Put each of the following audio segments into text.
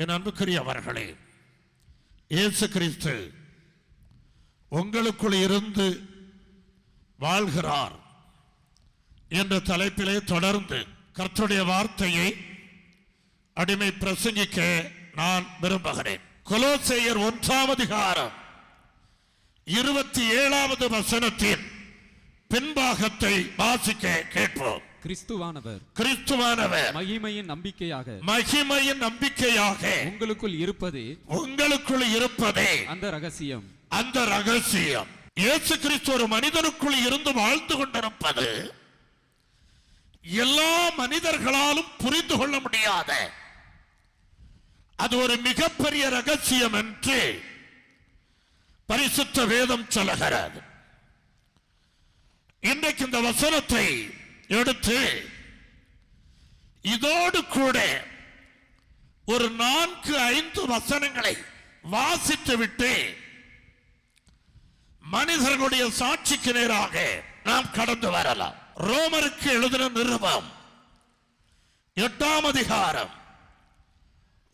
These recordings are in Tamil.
என் அன்புக்குரியவர்களே, இயேசு கிறிஸ்து உங்களுக்குள் இருந்து வாழ்கிறார் என்ற தலைப்பிலே தொடர்ந்து கர்த்தருடைய வார்த்தையை அடிமை பிரசங்கிக்க நான் விரும்புகிறேன். கொலோசையர் 1ஆம் அதிகாரம் 27வது வசனத்தின் பின்பாகத்தை வாசிக்க கேட்போம். கிறிஸ்துவானவர் மகிமையின் நம்பிக்கையாக உங்களுக்குள் இருப்பதே அந்த ரகசியம். இயேசு கிறிஸ்து ஒரு மனிதனுக்குள் இருந்து வாழ்ந்து கொண்டிருப்பது எல்லா மனிதர்களாலும் புரிந்து கொள்ள முடியாத அது ஒரு மிகப்பெரிய ரகசியம் என்று பரிசுத்த வேதம் சொல்லுகிறது. இன்றைக்கு இந்த வசனத்தை எடுத்து இதோடு கூட ஒரு 4-5 வசனங்களை வாசித்து விட்டு மனிதர்களுடைய சாட்சிக்கு நேராக நாம் கடந்து வரலாம். ரோமருக்கு எழுதின நிருபம் 8ஆம் அதிகாரம்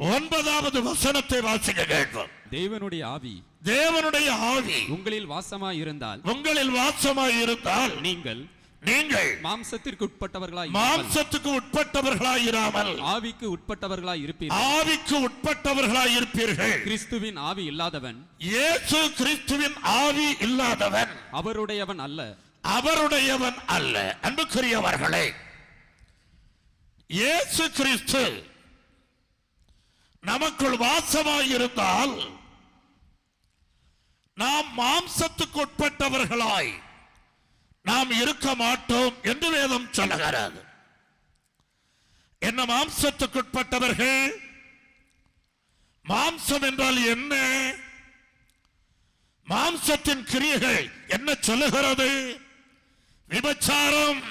9வது வசனத்தை வாசிக்க கேட்போம். தேவனுடைய ஆவி உங்களில் வாசமாய் இருந்தால் நீங்கள் மாம்சத்திற்கு உட்பட்டவர்களாய் இராமல் ஆவிக்கு உட்பட்டவர்களாய் இருப்பீர்கள். கிறிஸ்துவின் ஆவி இல்லாதவன், இயேசு கிறிஸ்துவின் ஆவி இல்லாதவன் அவருடையவன் அல்ல. அன்புக்குரியவர்களே, இயேசு கிறிஸ்து நமக்குள் வாசமாய் இருந்தால் நாம் மாம்சத்துக்கு உட்பட்டவர்களாய் நாம் இருக்க மாட்டோம் என்று வேதம் சொல்லுகிறது. என்ன மாம்சத்துக்கு உட்பட்டவர்கள்? மாம்சம் என்றால் என்ன? மாம்சத்தின் கிரியைகள் என்ன சொல்லுகிறது? விபச்சாரம்,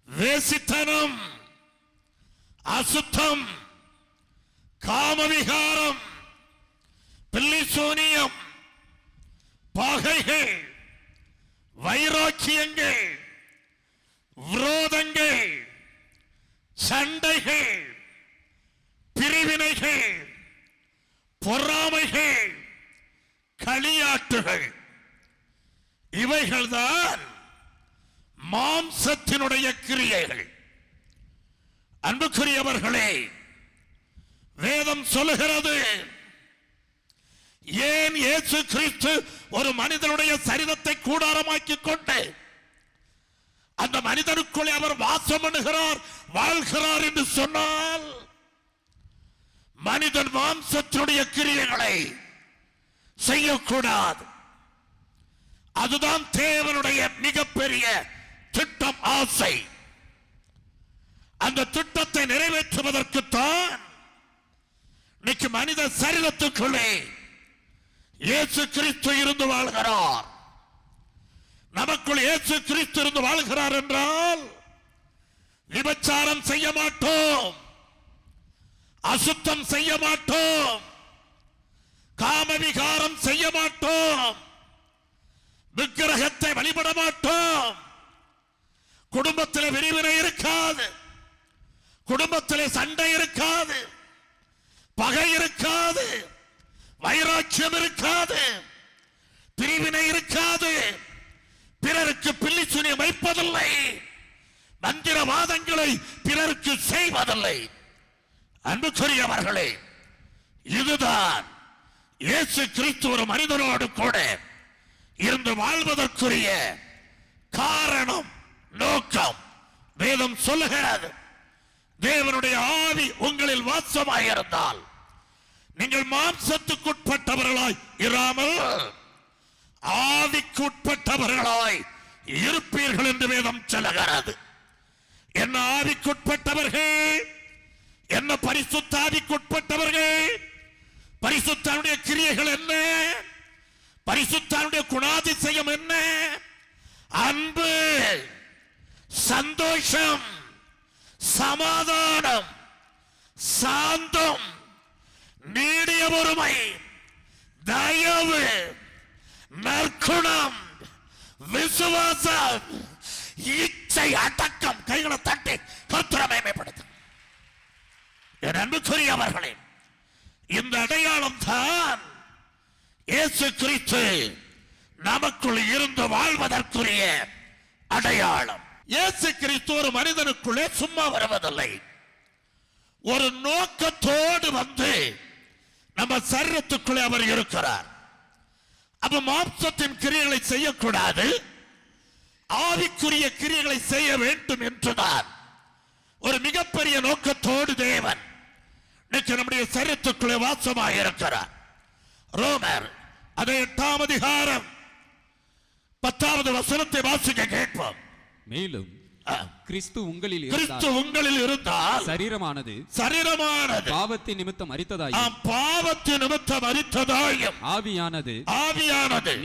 வேசித்தனம், அசுத்தம், காமவிகாரம், பில்லிசூனியம், பகைகள், வைராக்கியங்கள், விரோதங்கள், சண்டைகள், பிரிவினைகள், பொறாமைகள், களியாட்டுகள், இவைகள்தான் மாம்சத்தினுடைய கிரியைகள். அன்புக்குரியவர்களே, வேதம் சொல்லுகிறது, ஏன் இயேசு கிறிஸ்து ஒரு மனிதனுடைய சரீரத்தை கூடாரமாக்கிக் கொண்டு அந்த மனிதனுக்குள்ளே அவர் வாசம் பண்ணுகிறார், வாழ்கிறார் என்று சொன்னால், மனிதன் மாம்சத்தினுடைய கிரியைகளை செய்யக்கூடாது. அதுதான் தேவனுடைய மிகப்பெரிய திட்டம், ஆசை. அந்த திட்டத்தை நிறைவேற்றுவதற்குத்தான் இன்னைக்கு மனித சரீரத்துக்குள்ளே இயேசு கிறிஸ்து இருந்து வாழ்கிறார். நமக்குள் இயேசு கிறிஸ்து இருந்து வாழ்கிறார் என்றால் விபச்சாரம் செய்ய மாட்டோம், அசுத்தம் செய்ய மாட்டோம், காமவிகாரம் செய்ய மாட்டோம், விக்கிரகத்தை வழிபட மாட்டோம், குடும்பத்தில் விரிவினை இருக்காது, குடும்பத்தில் சண்டை இருக்காது, பகை இருக்காது, வைராக்கியம் இருக்காது, பிரிவினை இருக்காது, பிறருக்கு பில்லிசூனியம் வைப்பதில்லை, மந்திரவாதங்களை பிறருக்கு செய்வதில்லை. அன்புக்குரியவர்களே, இதுதான் இயேசு கிறிஸ்து ஒரு மனிதனோடு கூட இருந்து வாழ்வதற்குரிய காரணம், நோக்கம். வேதம் சொல்லுகிறது, தேவனுடைய ஆவி உங்களில் வாசமாயிருந்தால் நீங்கள் மாம்சத்துக்குட்பட்டவர்களாய் இராமல் ஆவிக்குட்பட்டவர்களாய் இருப்பீர்கள் என்று வேதம் சொல்லுகிறது. என்ன ஆவிக்குட்பட்டவர்கள்? என்ன பரிசுத்த ஆவிக்குட்பட்டவர்கள்? பரிசுத்தனுடைய கிரியைகள் என்ன? பரிசுத்தனுடைய குணாதிசயம் என்ன? அன்பு, சந்தோஷம், சமாதானம், சாந்தம், நீடிய பொறுமை, தயவு, நற்குணம், விசுவாசம், இச்சை அடக்கம். கைகளை தட்டி கர்த்தரை மகிமைப்படுத்து. என் அன்புக்குரியவர்களே, இந்த அடையாளம் தான் இயேசு கிறிஸ்து நமக்குள் இருந்து வாழ்வதற்குரிய அடையாளம். இயேசு கிறிஸ்து ஒரு மனிதனுக்குள்ளே சும்மா வருவதில்லை. ஒரு நோக்கத்தோடு வந்து நம்ம சரீரத்துக்குள்ளே அவர் இருக்கிறார். அப்ப மாம்சத்தின் கிரியைகளை செய்யக்கூடாது, ஆவிக்குரிய கிரியைகளை செய்ய வேண்டும் என்றுதான் ஒரு மிகப்பெரிய நோக்கத்தோடு தேவன் நம்முடைய சரீரத்துக்குள்ளே வாசமாக இருக்கிறார். ரோமர் அதை 8ஆம் அதிகாரம் 10வது வசனத்தை வாசிக்க கேட்போம். மேலும் கிறிஸ்து உங்களில் இருந்தால் சரீரமானது பாவத்தின் நிமித்தம் மரித்ததாயும் ஆவியானது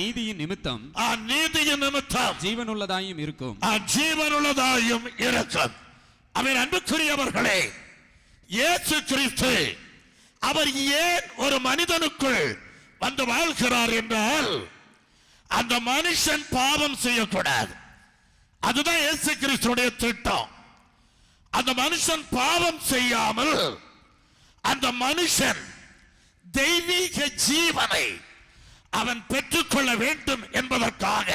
நீதியின் நிமித்தம் ஜீவனுள்ளதாயும் இருக்கும். அவன் அன்புக்குரியவர்களே, இயேசு கிறிஸ்து அவர் ஏன் ஒரு மனிதனுக்குள் வந்து வாழ்கிறார் என்றால், அந்த மனுஷன் பாவம் செய்யக்கூடாது. அதுதான் இயேசு கிறிஸ்துடைய திட்டம். அந்த மனுஷன் பாவம் செய்யாமல் அந்த மனுஷன் தெய்வீக ஜீவனை அவன் பெற்றுக்கொள்ள வேண்டும் என்பதற்காக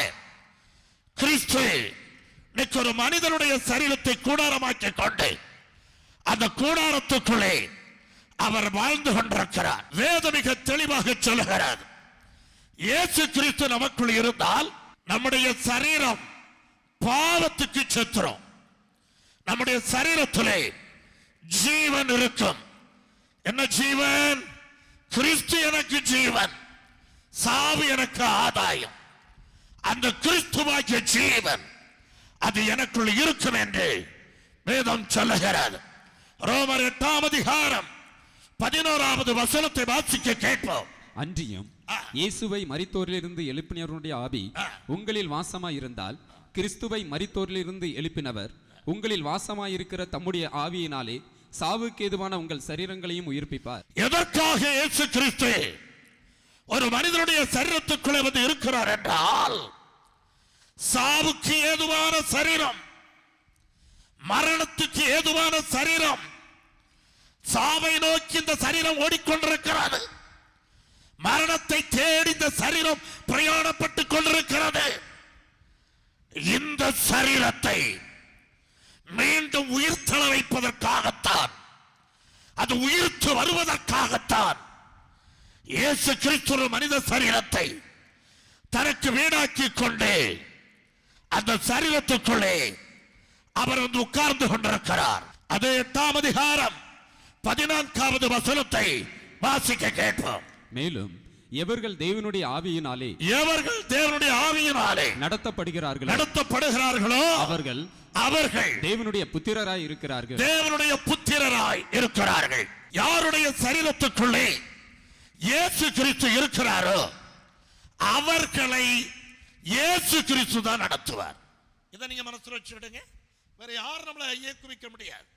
கிறிஸ்து ஒரு மனிதனுடைய சரீரத்தை கூடாரமாக்கிக் கொண்டு அந்த கூடாரத்துக்குள்ளே அவர் வாழ்ந்து கொண்டிருக்கிறார். வேதம் மிக தெளிவாக சொல்லுகிறார், இயேசு கிறிஸ்து நமக்குள் இருந்தால் நம்முடைய சரீரம் பாவத்துக்கு செத்துரும். நம்முடைய சரீரத்திலே ஜீவன் இருக்கும். என்ன ஜீவன்? கிறிஸ்து எனக்கு ஜீவன், சாவு எனக்கு ஆதாயம். அந்த கிறிஸ்துவாகிய ஜீவன் அது எனக்குள் இருக்கும் என்று வேதம் சொல்லுகிறது. ரோமர் 8ஆம் அதிகாரம் 11வது வசனத்தை வாசிக்க கேட்போம். அன்றியும் இயேசுவை மரித்தோரிலிருந்து எழுப்பினவருடைய ஆவி உங்களில் வாசமாய் இருந்தால் கிறிஸ்துவை மரித்தோரிலிருந்து எழுப்பினவர் உங்களில் வாசமாயிருக்கிற தம்முடைய ஆவியினாலே சாவுக்கு ஏதுவான உங்கள் சரீரங்களையும் உயிர்ப்பிப்பார். எதற்காக இயேசு கிறிஸ்து ஒரு மனிதனுடைய சரீரத்துக்குள்ளே வந்து இருக்கிறார் என்றால், சாவுக்கு ஏதுவான சரீரம், மரணத்துக்கு ஏதுவான சரீரம், சாவை நோக்கி இந்த சரீரம் ஓடிக்கொண்டிருக்கிறது. மரணத்தை தேடி இந்த சரீரம் பிரயாணப்பட்டுக் கொண்டிருக்கிறது. இந்த சரீரத்தை மீண்டும் உயிர்த்தெழ வைப்பதற்காகத்தான், அது உயிர்த்து வருவதற்காகத்தான் இயேசு கிறிஸ்து மனித சரீரத்தை தனக்கு வீணாக்கிக் கொண்டு அந்த சரீரத்துக்குள்ளே அவர் வந்து உட்கார்ந்து கொண்டிருக்கிறார். அது 8ஆம் அதிகாரம் 14வது வசனத்தை வாசிக்க கேட்போம். மேலும் எவர்கள் தேவனுடைய ஆவியினாலே நடத்தப்படுகிறார்களோ அவர்கள் தேவனுடைய புத்திரராய் இருக்கிறார்கள். யாருடைய சரீரத்துக்குள்ளே இயேசு கிறிஸ்து இருக்கிறாரோ அவர்களை இயேசு கிறிஸ்து தான் நடத்துவார். இதை நீங்க மனசுல வச்சுக்கிடுங்க. வேற யாரும் நம்மளை இயக்குவிக்க முடியாது.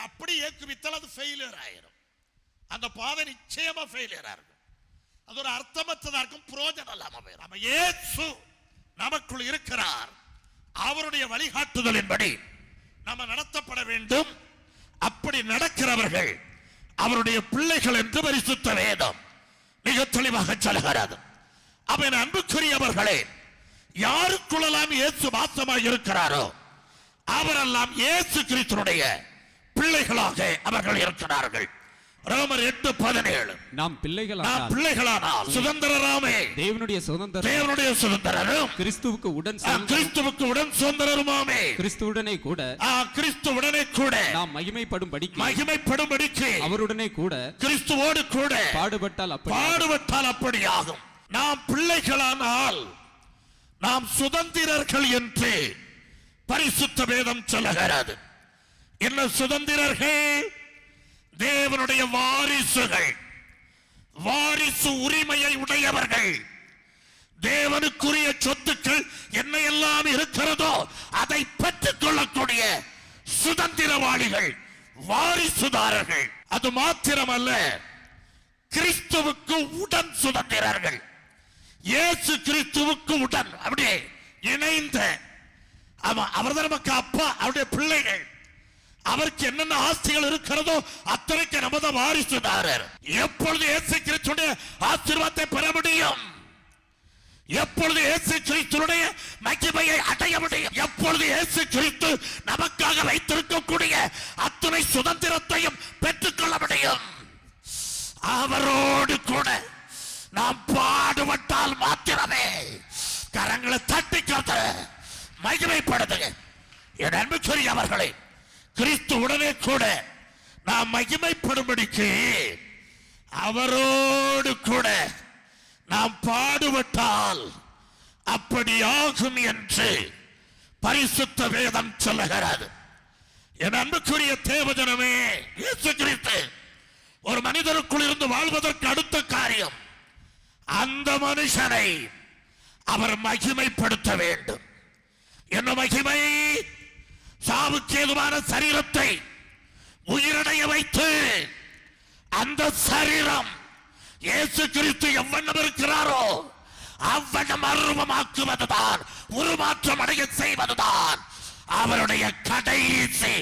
அப்படி இயக்குவித்தால் அது ஃபெயிலியர் ஆயிரும். அந்த பாதை நிச்சயமா ஃபெயிலியர் ஆகும். அது ஒரு அர்த்தமற்றதா இருக்கும், புரோஜனம் இல்லாம போயிடும். நம்ம இயேசு நமக்குள் இருக்கிறார். அவருடைய வழிகாட்டுதலின்படி நம்ம நடத்தப்பட வேண்டும். அப்படி நடக்கிறவர்கள் அவருடைய பிள்ளைகள் என்று பரிசுத்த வேதம் மிக தெளிவாக சொல்கிறது. அவன் அன்புக்குரியவர்களே, யாருக்குள்ளெல்லாம் இயேசு வாசமாக இருக்கிறாரோ அவரெல்லாம் இயேசு கிறிஸ்துடைய பிள்ளைகளாக அவர்கள் இருக்கிறார்கள். ரோமர் 8:17 நாம் பிள்ளைகளானால் சுதந்திரராமே, தேவனுடைய சுதந்திரரும் கிறிஸ்துவுக்கு உடன் சுதந்திரருமாமே, கிறிஸ்துவுடனே கூட நாம் மகிமைப்படும்படிக்கு அவருடனே கூட கிறிஸ்துவோடு கூட பாடுபட்டால் அப்படியாகும். நாம் பிள்ளைகளானால் நாம் சுதந்திரர்கள் என்று பரிசுத்த வேதம் சொல்லுகிறது. என்ன சுதந்திரர்கள்? தேவனுடைய வாரிசுகள், வாரிசு உரிமையை உடையவர்கள். தேவனுக்குரிய சொத்துக்கள் என்ன எல்லாம் இருக்கிறதோ அதை பெற்றுக் கொள்ளக்கூடிய சுதந்திரவாளிகள், வாரிசுதாரர்கள். அது மாத்திரமல்ல, கிறிஸ்துவுக்கு உடன் சுதந்திரர்கள். இயேசு கிறிஸ்துவுக்கு உடன் அப்படியே இணைந்த, அவர் நமக்கு அப்பா, அவருடைய பிள்ளைகள். அவருக்கு என்னென்ன ஆஸ்திகள் இருக்கிறதோ அத்தனைக்கு நமது வாரிசுதாரர். எப்பொழுது இயேசு கிறிஸ்துடைய ஆசீர்வாதத்தை பெற முடியும்? எப்பொழுது இயேசு கிறிஸ்துடைய மகிமையை அடைய முடியும்? எப்பொழுது இயேசு கிறிஸ்து நமக்காக வைத்திருக்கக்கூடிய அத்துணை சுதந்திரத்தையும் பெற்றுக்கொள்ள முடியும்? அவரோடு கூட நாம் பாடுபட்டால் மாத்திரமே. கரங்களை தட்டிக்கிறது மகிமைப்படுது. என் அன்புக்குரியவர்களே, கிறிஸ்து உடனே கூட நாம் மகிமைப்படும்படிக்கு அவரோடு கூட நாம் பாடுபட்டால் அப்படியாகும் என்று பரிசுத்த வேதம் சொல்லுகிறது. என் அன்புக்குரிய தேவஜனமே, இயேசு கிறிஸ்து ஒரு மனிதருக்குள் இருந்து வாழ்வதற்கு அடுத்த காரியம் அந்த மனுஷனை அவர் மகிமைப்படுத்த வேண்டும். என்ன மகிமை? சாவுக்கு ஏதுவான சரீரத்தை உயிரடைய வைத்து அந்த சரீரம் இயேசு கிறிஸ்து எவ்வண்ணம் இருக்கிறாரோ அவ்வண்ணம் அருவமாக்குவதுதான், உருமாற்றம் அடைய செய்வதுதான் அவருடைய கடைசி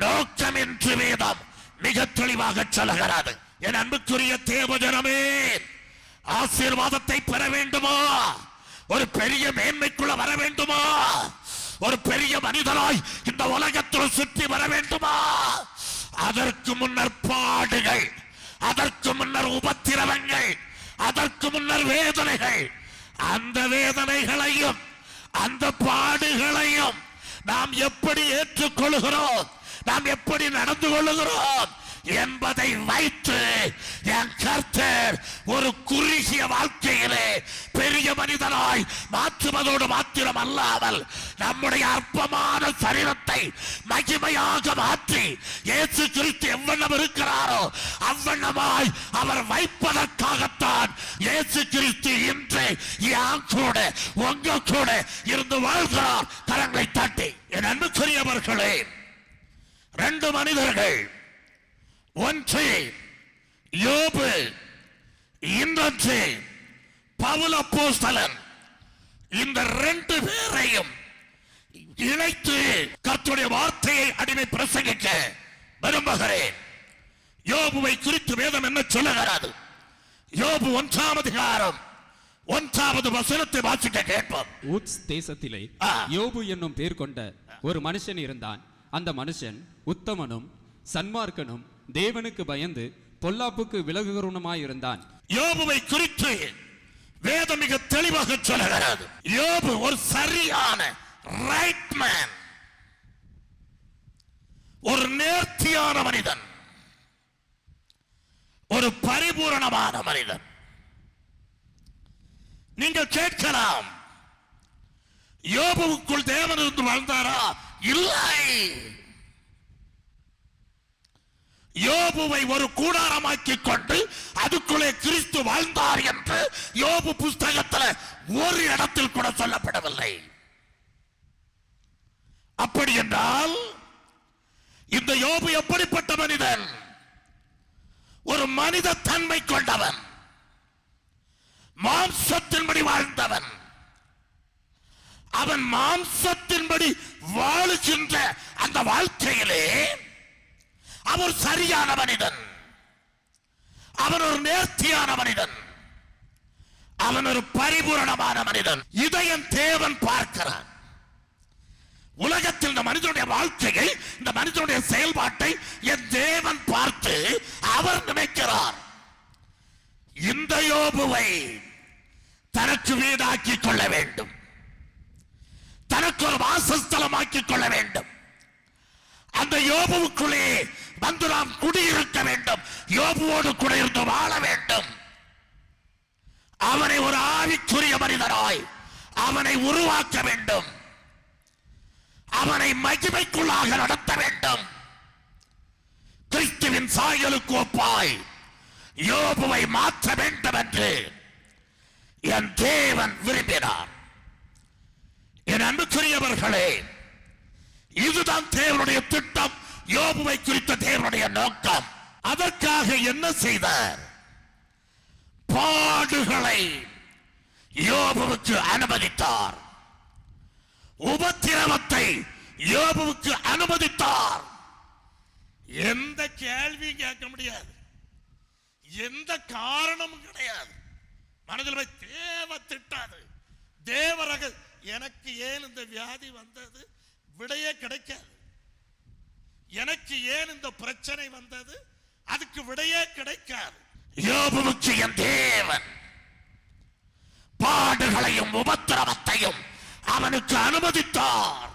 நோக்கம் என்று வேதம் மிக தெளிவாக சொல்லுகிறது. என் அன்புக்குரிய தேவஜனமே, ஆசீர்வாதத்தை பெற வேண்டுமா? ஒரு பெரிய மேன்மைக்குள்ள வர வேண்டுமா? ஒரு பெரிய மனிதனாய் இந்த உலகத்தில் சுற்றி வர வேண்டுமா? அதற்கு முன்னர் பாடுகள், அதற்கு முன்னர் உபத்திரவங்கள், அதற்கு முன்னர் வேதனைகள். அந்த வேதனைகளையும் அந்த பாடுகளையும் நாம் எப்படி ஏற்றுக்கொள்கிறோம், நாம் எப்படி நடந்து கொள்ளுகிறோம் என்பதை வைத்து என் கர்த்தர் ஒரு குறுகிய வாழ்க்கையிலே பெரிய மனிதனாய் மாற்றுவதோடு மாத்திரம் அல்லாமல் நம்முடைய அற்பமான சரீரத்தை மகிமையாக மாற்றி இயேசு கிறிஸ்து எவ்வண்ணம் இருக்கிறாரோ அவ்வண்ணமாய் அவர் வைப்பதற்காகத்தான் இயேசு கிறிஸ்து இன்று என் கூட உங்க கூட இருந்து வாழ்கிறார். கரங்களை தட்டி என் அன்புக்குரியவர்களே, 2 மனிதர்கள், ஒன்று யோபு, இன்னொன்று பவுல் அப்போஸ்தலன். இந்த 2 பேரையும் இணைத்து கர்த்தருடைய வார்த்தையை அடிமை பிரசங்கிக்க விரும்புகிறேன். யோபுவை குறித்து வேதம் என்ன சொல்லுகிறது? யோபு 1ஆம் அதிகாரம் 1வது வசனத்தை வாசிக்க கேட்போம். ஊத்ஸ் தேசத்திலே யோபு என்னும் பேர் கொண்ட ஒரு மனுஷன் இருந்தான். அந்த மனுஷன் உத்தமனும் சன்மார்க்கனும் தேவனுக்கு பயந்து பொல்லாப்புக்கு விலகுகிறவனுமாயிருந்தான். யோபுவை குறித்து வேதம் மிக தெளிவாக சொல்லுகிறது. யோபு ஒரு சரியான ரைட் மேன், ஒரு நேர்த்தியான மனிதன், ஒரு பரிபூரணமான மனிதன். நீங்கள் கேட்கலாம், யோபுவுக்குள் தேவன் இருந்து வாழ்ந்தாரா? இல்லை. யோபுவை ஒரு கூடாரமாக்கிக் கொண்டு அதுக்குள்ளே கிறிஸ்து வாழ்ந்தார் என்று யோபு புஸ்தகத்தில் ஒரு இடத்தில் கூட சொல்லப்படவில்லை. அப்படி என்றால் இந்த யோபு எப்படிப்பட்ட மனிதன்? ஒரு மனித தன்மை கொண்டவன், மாம்சத்தின்படி வாழ்ந்தவன். அவன் மாம்சத்தின்படி வாழுகின்ற அந்த வாழ்க்கையிலே அவர் சரியான மனிதன், அவன் ஒரு நேர்த்தியான மனிதன், அவன் ஒரு பரிபூரணமான மனிதன். இதை என் தேவன் பார்க்கிறான். உலகத்தில் இந்த மனிதனுடைய வாழ்க்கையை, இந்த மனிதனுடைய செயல்பாட்டை என் தேவன் பார்த்து அவர் நினைக்கிறார், இந்த யோபுவை தனக்கு வீடாக்கிக் கொள்ள வேண்டும், தனக்கு ஒரு வாசஸ்தலமாக்கிக் கொள்ள வேண்டும், அந்த யோபுவுக்குள்ளே வந்து நாம் குடியிருக்க வேண்டும், யோபுவோடு கூட இருந்து வாழ வேண்டும். அவனை ஒரு ஆவிக்குரிய மனிதனாய் அவனை உருவாக்க வேண்டும், அவனை மகிமைக்குள்ளாக நடத்த வேண்டும். கிறிஸ்துவின் சாயலுக்கு ஒப்பாய் யோபுவை மாற்ற வேண்டும் என்று என் தேவன் விரும்பினார். என் அன்புக்குரியவர்களே, இதுதான் தேவனுடைய திட்டம், யோபுவை குறித்த தேவனுடைய நோக்கம். அதற்காக என்ன செய்தார்? பாடுகளை யோபுவுக்கு அனுமதித்தார், உபத்திரவத்தை யோபுவுக்கு அனுமதித்தார். எந்த கேள்வியும் கேட்க முடியாது, எந்த காரணமும் கிடையாது. மனதில் போய் தேவ திட்டாது. தேவரக எனக்கு ஏன் இந்த வியாதி வந்தது விடையே கிடைக்காது. எனக்கு ஏன் இந்த பிரச்சனை வந்தது அதுக்கு விடையே கிடைக்காது. யோபுவுக்கு என் தேவன் பாடுகளையும் உபத்திரவத்தையும் அவனுக்கு அனுமதித்தார்.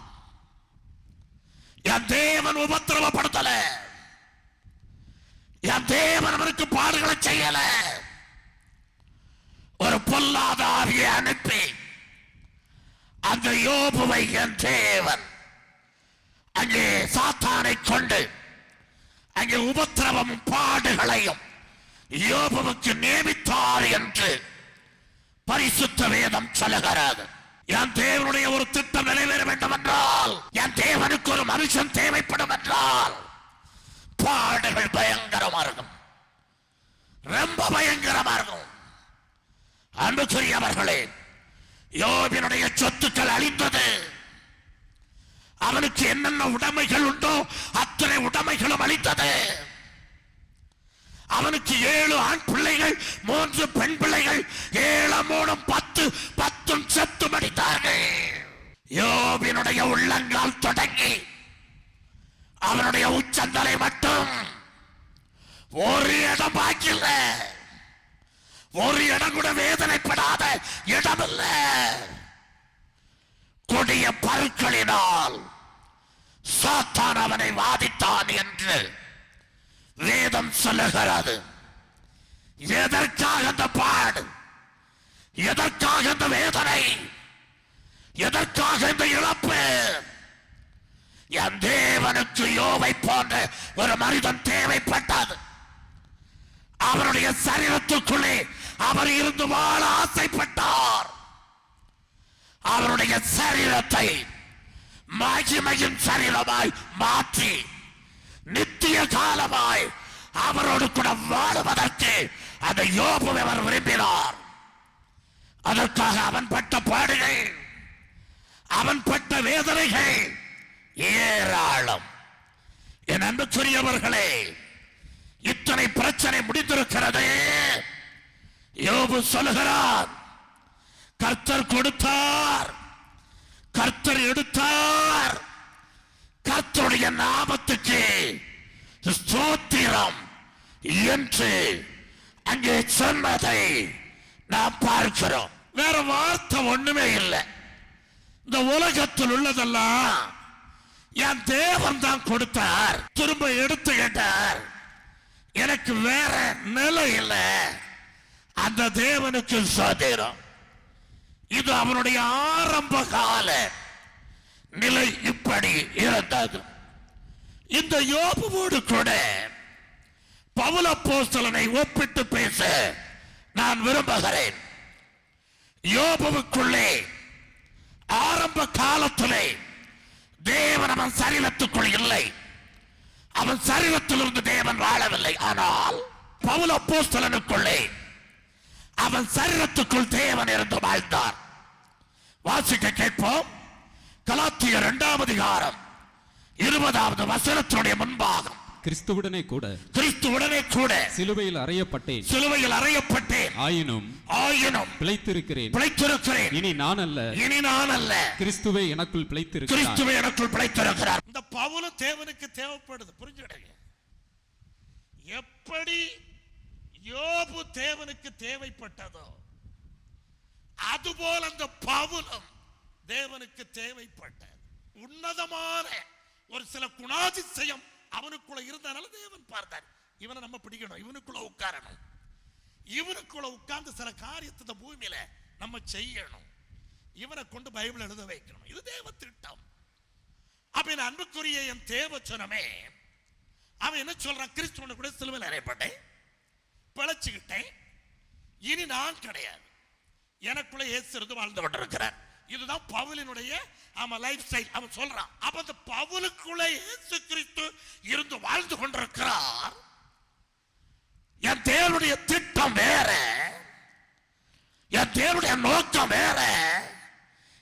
என் தேவன் உபத்திரவப்படுத்தல, என் தேவன் அவனுக்கு பாடுகளை செய்யல. ஒரு பொல்லாத ஆவியை அனுப்பி அந்த யோபுவை என் தேவன் அங்கே சாத்தானை கொண்டு அங்கே உபத்திரவமும் பாடுகளையும் யோபுவுக்கு நியமித்தார் என்று பரிசுத்த வேதம் சொல்லுகிறது. என் தேவனுடைய ஒரு திட்டம் நிறைவேற வேண்டும் என்றால், என் தேவனுக்கு ஒரு மனுஷன் தேவைப்படும் என்றால் பாடுகள் பயங்கரமா இருக்கும், ரொம்ப பயங்கரமா இருக்கும். அன்புக்குரியவர்களே, யோபினுடைய சொத்துக்கள் அழிந்தது. அவனுக்கு என்னென்ன உடைமைகள் உண்டோ அத்தனை உடைமைகளும் அழிந்தது. அவனுக்கு 7 ஆண் பிள்ளைகள் 3 பெண் பிள்ளைகள், 7 3 10 10 செத்து மடித்தார்கள். யோபினுடைய உள்ளங்கால் தொடங்கி அவனுடைய உச்சந்தலை மட்டும் ஒரு இடம் பாக்கில்ல, ஒரு இடம் கூட வேதனைப்படாத இடம் இல்ல. கொடிய பருக்களினால் சாத்தான் அவனை வாதித்தான் என்று வேதம் சொல்லுகிறது. எதற்காக அந்த பாடு, எதற்காக இந்த வேதனை, எதற்காக இந்த இழப்பு? என் தேவனுக்கு யோபை போன்ற ஒரு மனிதன் தேவைப்பட்டது. அவருடைய சரீரத்துக்குள்ளே அவர் இருந்து வாழ ஆசைப்பட்டார். அவருடைய சரீரத்தை மகிமையின் சரீரமாய் மாற்றி நித்திய காலமாய் அவரோடு கூட வாழுவதற்கு அந்த யோபுவை அவர் விரும்பினார். அதற்காக அவன் பட்ட பாடுகள், அவன் பட்ட வேதனைகள் ஏராளம். என் அன்புக்குரியவர்களே, இத்தனை பிரச்சனை முடிந்திருக்கிறது. யோபு சொல்லுகிறார், கர்த்தர் கொடுத்தார், கர்த்தர் எடுத்தார், கர்த்தருடைய நாமத்துக்கு ஸ்தோத்திரம் என்று அங்கே சொன்னதை நாம் பார்க்கிறோம். வேற வார்த்தை ஒண்ணுமே இல்லை. இந்த உலகத்தில் உள்ளதெல்லாம் என் தேவன் தான் கொடுத்தார், திரும்ப எடுத்துக்கிட்டார். எனக்கு வேற நிலை இல்லை. அந்த தேவனுக்கு ஸ்தோத்திரம். இது அவனுடைய ஆரம்ப கால நிலை இப்படி இருந்தது. இந்த யோபுவோடு கூட பவுல் அப்போஸ்தலனை ஒப்பிட்டு பேச நான் விரும்புகிறேன். யோபுவுக்குள்ளே ஆரம்ப காலத்திலே தேவன் அவன் சரீரத்துக்குள் இல்லை, அவன் சரீரத்திலிருந்து தேவன் வாழவில்லை. ஆனால் பவுல் அப்போஸ்தலனுக்குள்ளே அவன் சரீரத்துக்குள் தேவன் இருந்து வாழ்ந்தார். வாசிக்க கேட்போம். கலாத்தியர் 2ஆம் அதிகாரம் 20வது வசனத்தினுடைய முன்பாகம். கிறிஸ்துவுடனே கூட சிலுவையில் அறையப்பட்டேன், ஆயினும் பிழைத்திருக்கிறேன். இனி நான் அல்ல, கிறிஸ்துவே எனக்குள் பிழைத்திருக்கிறார். இந்த பவுலும் தேவனுக்கு தேவைப்படுது. புரிஞ்சுடுங்க. எப்படி யோபு தேவனுக்கு தேவைப்பட்டதோ அதுபோல் அந்த பவுலும் தேவனுக்கு தேவைப்பட்ட உன்னதமான ஒரு சில குணாதிசயம் அவனுக்குள்ள இருந்தனால தேவன் பார்த்தார், இவனை நம்ம பிடிக்கணும், இவனுக்குள்ள உட்காரணும், இவனுக்குள்ள உட்கார்ந்து சில காரியத்தை பூமியில நம்ம செய்யணும், இவனை கொண்டு பைபிள் எழுத வைக்கணும். இது தேவ திட்டம். அப்ப அன்புக்குரிய என் தேவச்சனமே, அவன் என்ன சொல்றான்? கிறிஸ்துவனை கூட சிலுவையில் அறையப்பட்டேன், பிழைச்சுக்கிட்டேன், இனி நான் கிடையாது, எனக்குள்ள இயேசு இருந்து வாழ்ந்து கொண்டிருக்கிறார். இதுதான் பவுலினுடைய லைஃப் ஸ்டைல். அவன் சொல்றான். அப்ப அந்த பவுலுக்குள்ள இயேசு கிறிஸ்து இருந்து வாழ்ந்து கொண்டிருக்கிறார். என் தேவனுடைய திட்டம் வேற, என் தேவனுடைய நோக்கம் வேற.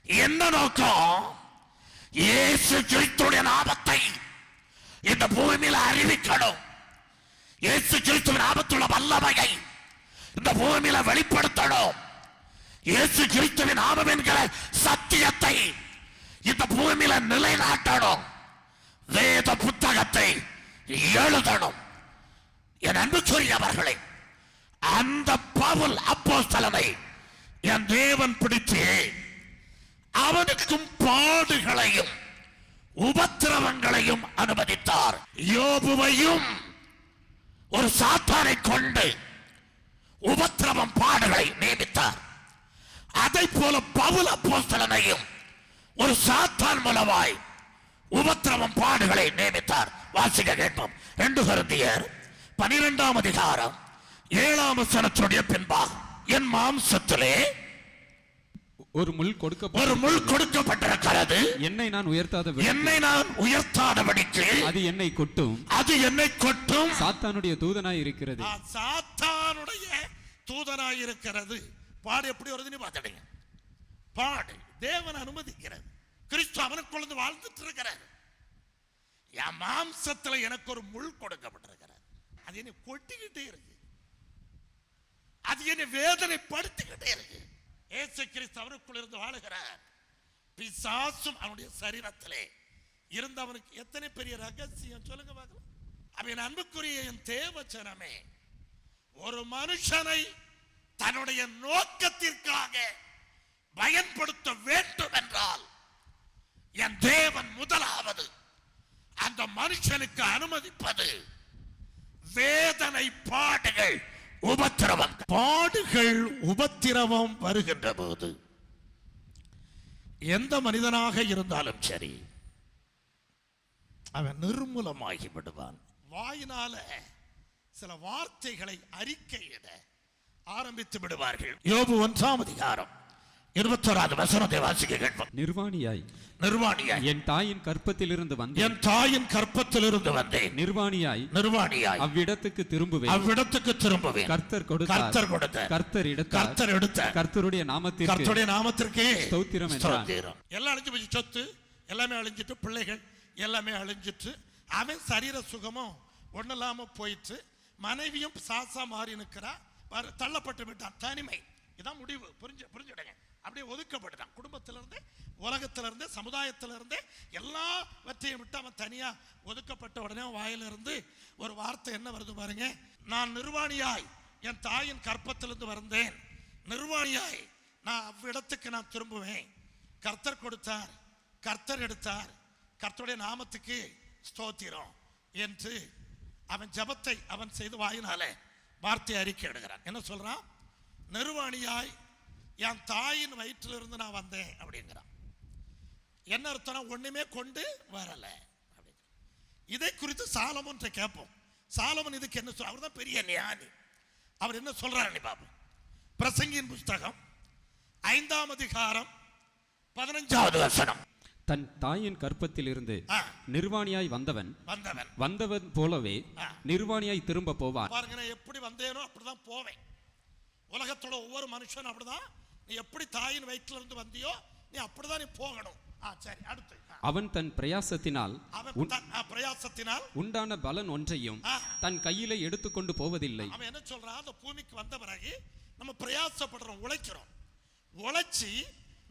என்ன நோக்கம்? இயேசு கிறிஸ்துடைய நாமத்தை இந்த பூமியில அறிவிக்கணும். இயேசு கிறிஸ்துவின் நாமத்துள்ள வல்லமையை இந்த பூமியில வெளிப்படுத்தணும். இயேசு கிறிஸ்துவின் நாமம் என்கிற சத்தியத்தை இந்த பூமியில நிலைநாட்டணும். வேத புத்தகத்தை எழுதணும். என் அன்புக்குரியவர்களே, அந்த பவுல் அப்போஸ்தலனை என் தேவன் பிடித்து அவனுக்கும் பாடுகளையும் உபத்திரவங்களையும் அனுமதித்தார். யோபுவையும் ஒரு சாத்தானை கொண்டு உபத்திரவம் பாடுகளை நியமித்தார். அதை போல பவுல் அப்போஸ்தலனையும் ஒரு சாத்தான் மூலமாய் உபத்திரவம் பாடுகளை நியமித்தார். வாசிக்க கேட்போம். 2 கொரிந்தியர் 12ஆம் அதிகாரம் 7ஆம் வசனத்துடைய பின்பாக, என் மாம்சத்திலே ஒரு முள் கொடுக்கப்பட்டிருக்கிறது. என்னை நான் உயர்த்தாதபடிக்கு அது என்னை கொட்டும் சாத்தானுடைய தூதனாய் இருக்கிறது. சாத்தானுடைய தூதனாய் இருக்கிறது. பாடு எப்படி வருதுன்னு பார்த்துடுங்க. பாடு தேவன் அனுமதிக்கிறது. கிறிஸ்து அவனுக்குள்ள வாழ்ந்துட்டு இருக்கிறார். என் மாம்சத்துல எனக்கு ஒரு முள் கொடுக்கப்பட்டிருக்கிறது. அது என்னை கொட்டிக்கிட்டே இருக்கு. அது என்னை வேதனைப்படுத்திக்கிட்டே இருக்கு. இயேசு கிறிஸ்து அவனுக்குள் இருந்து வாழுகிறார். பிசாசும் அவனுடைய சரீரத்திலே இருந்தவனுக்கு எத்தனை பெரிய ரகசியம் சொல்லுங்க பார்க்கலாம். அவன் அன்புக்குரிய என் தேவச்சனமே, ஒரு மனுஷனை தன்னுடைய நோக்கத்திற்காக பயன்படுத்த வேண்டும் என்றால் என் தேவன் முதலாவது அந்த மனுஷனுக்கு அனுமதிப்பது வேதனை, பாடுகள், உபத்திரவம். பாடுகள், உபத்திரவம் வருகின்ற போது எந்த மனிதனாக இருந்தாலும் சரி, அவன் நிர்மூலமாகி விடுவான். வாயினால சில வார்த்தைகளை அறிக்கையிட ஆரம்பித்து விடுவார்கள். யோபு 1ஆம் அதிகாரம் 21வது வசனத்தை வாசிக்க கேட்போம். நிர்வாணியாய் என் தாயின் கற்பத்திலிருந்து வந்தேன். நிர்வாணியாய் அவ்விடத்துக்கு திரும்புவேன். கர்த்தர் கொடுத்தார், கர்த்தர் எடுத்தார். கர்த்தருடைய நாமத்திற்கு ஸ்தோத்திரம் என்றான். எல்லாம் அழிஞ்சு போச்சு. சொத்து எல்லாமே அழிஞ்சிட்டு, பிள்ளைகள் எல்லாமே அழிஞ்சிட்டு, அவன் சரீர சுகமும் ஒண்ணு இல்லாம போயிட்டு, மனைவியும் சாசா மாறி நிற்கிறா. தள்ளப்பட்டு விட்டான். தனிமை. இதான் முடிவு. புரிஞ்சுடுங்க. அப்படியே ஒதுக்கப்பட்டுட்டான். குடும்பத்திலிருந்து, உலகத்திலிருந்து, சமுதாயத்திலிருந்து எல்லாவற்றையும் விட்டு அவன் தனியா ஒதுக்கப்பட்ட உடனே வாயிலிருந்து ஒரு வார்த்தை என்ன வருது பாருங்க. நான் நிர்வாணியாய் என் தாயின் கற்பத்திலிருந்து வந்தேன். நிர்வாணியாய் நான் அவ்விடத்துக்கு நான் திரும்புவேன். கர்த்தர் கொடுத்தார், கர்த்தர் எடுத்தார். கர்த்தருடைய நாமத்துக்கு ஸ்தோத்திரம் என்று அவன் ஜபத்தை அவன் செய்து வாயினால வார்த்தை அறிக்கை எடுக்கிறான். என்ன சொல்றான்? நிர்வாணியாய் என் தாயின் வயிற்றிலிருந்து நான் வந்தேன் அப்படிங்கிறான். என்ன அர்த்தம்? ஒண்ணுமே கொண்டு வரல. இதை குறித்து சாலமோன் கேட்போம். சாலமோன் இதுக்கு என்ன சொல்ற? அவர் தான் பெரிய ஞானி. அவர் என்ன சொல்றாரு பாப்போம். பிரசங்கியின் புஸ்தகம் 5ஆம் அதிகாரம் 15வது வசனம். தன் தாயின் கற்பத்திலிருந்து நிர்வாணியாய் வந்தவன் போலவே நிர்வாணியாய் திரும்ப போவான். பாருங்க, நான் எப்படி வந்தேனோ அப்படிதான் போவேன். உலகத்தோட ஒவ்வொரு மனுஷனும் அப்படிதான். நீ எப்படி தாயின் வயிற்றில இருந்து வந்தியோ நீ அப்படிதான் நீ போகணும். சரி, அடுத்து. அவன் தன் பிரயாசத்தினால் உண்டான பலன் ஒன்றையும் தன் கையில எடுத்துக்கொண்டு போவதில்லை. அவன் என்ன சொல்றான்? அந்த பூமிக்கு வந்த பிறகு நம்ம பிரயாசப்படுறோம், உழைக்கிறோம், உழைச்சி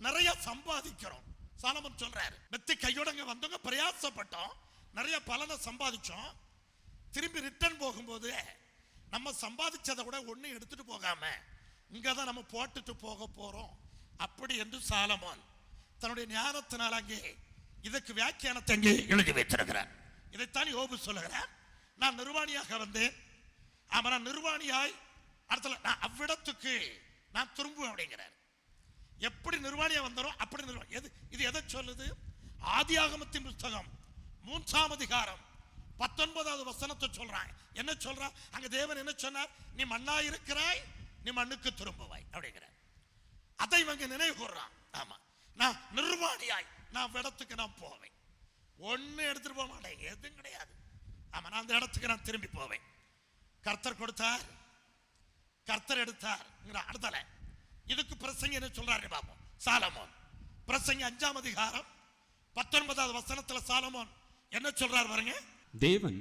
நிறைய சம்பாதிக்கிறோம். சாலமோன் சொல்றாரு, மெத்தி கையோடங்க வந்தவங்க பிரயாசப்பட்டோம், நிறைய பலனை சம்பாதிச்சோம். திரும்பி ரிட்டர்ன் போகும்போது நம்ம சம்பாதிச்சதை கூட ஒண்ணு எடுத்துட்டு போகாம இங்கதான் நம்ம போட்டுட்டு போக போறோம் அப்படி என்று சாலமோன் தன்னுடைய ஞானத்தினால் அங்கே இதற்கு வியாக்கியானத்தை அங்கே எழுதி வைத்திருக்கிறார். இதைத்தான் யோபு சொல்லுகிறார். நான் நிர்வாணியாக வந்தேன். ஆமா, நான் நிர்வாணியாய் அடுத்த நான் அவ்விடத்துக்கு நான் திரும்புவேன் அப்படிங்கிறார். எப்படி நிர்வாணியா வந்தோம் அப்படி இது எதை சொல்லுது? ஆதியாகமத்தின் புஸ்தகம் 3ஆம் அதிகாரம் 19வது வசனத்தை சொல்றான். என்ன சொல்றான் அங்க? தேவன் என்ன சொன்னார்? நீ மண்ணா இருக்கிறாய், நீ மண்ணுக்கு திரும்புவாய் அப்படிங்கிறார். அதை இவங்க நினைவு கூர்றான். ஆமா, நான் நிர்வாணியாய் நான் இடத்துக்கு நான் போவேன். ஒண்ணு எடுத்துட்டு போக மாட்டேன், எதுவும் கிடையாது. ஆமா, நான் அந்த இடத்துக்கு நான் திரும்பி போவேன். கர்த்தர் கொடுத்தார், கர்த்தர் எடுத்தார். அடுத்தல இதுக்கு பிரசங்கி என்ன சொல்றாரு பாப்போம். சாலமோன் பிரசங்கி 5ஆம் அதிகாரம் 19வது வசனத்துல சாலமோன் என்ன சொல்றாரு பாருங்க. தேவன்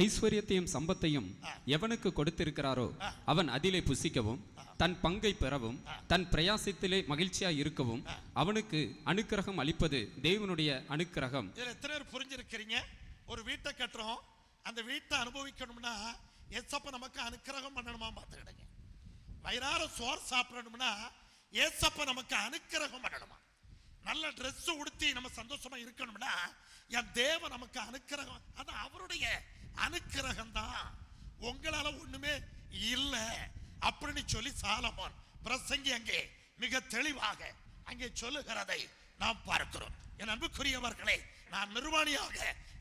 ஐஸ்வர்யத்தையும் சம்பத்தையும் எவனுக்கு கொடுத்திருக்கிறாரோ அவன் அதிலே புசிக்கவும் தன் பங்கை பெறவும் தன் பிரயாசத்திலே மகிழ்ச்சியாய் இருக்கவும் அவனுக்கு அனுக்கிரகம் அளிப்பது தேவனுடைய அனுக்கிரகம். இதுல எத்தனை பேர் புரிஞ்சிருக்கிறீங்க? ஒரு வீட்டை கட்டுறோம், அந்த வீட்டை அனுபவிக்கணும்னா ஏசப்ப நமக்கு அனுக்கிரகம் பண்ணணுமா பார்த்துக்கிடுங்க. வயிறார சோறு சாப்பிடணும்னா ஏசப்ப நமக்கு அனுக்கிரகம் பண்ணணுமா. நல்ல ட்ரெஸ் உடுத்தி நம்ம சந்தோஷமா இருக்கணும்னா என் தேவன் நமக்கு அனுக்கிரகம், அது அவருடைய அனுக்கிரகம் தான். உங்களால ஒண்ணுமே இல்லை அப்படின்னு சொல்லி சாலமோன் பிரசங்கி அங்கே மிக தெளிவாக அங்கே சொல்லுகிறதை நாம் பார்க்கிறோம். என் அன்புக்குரியவர்களே, நான் நிர்வாணியாக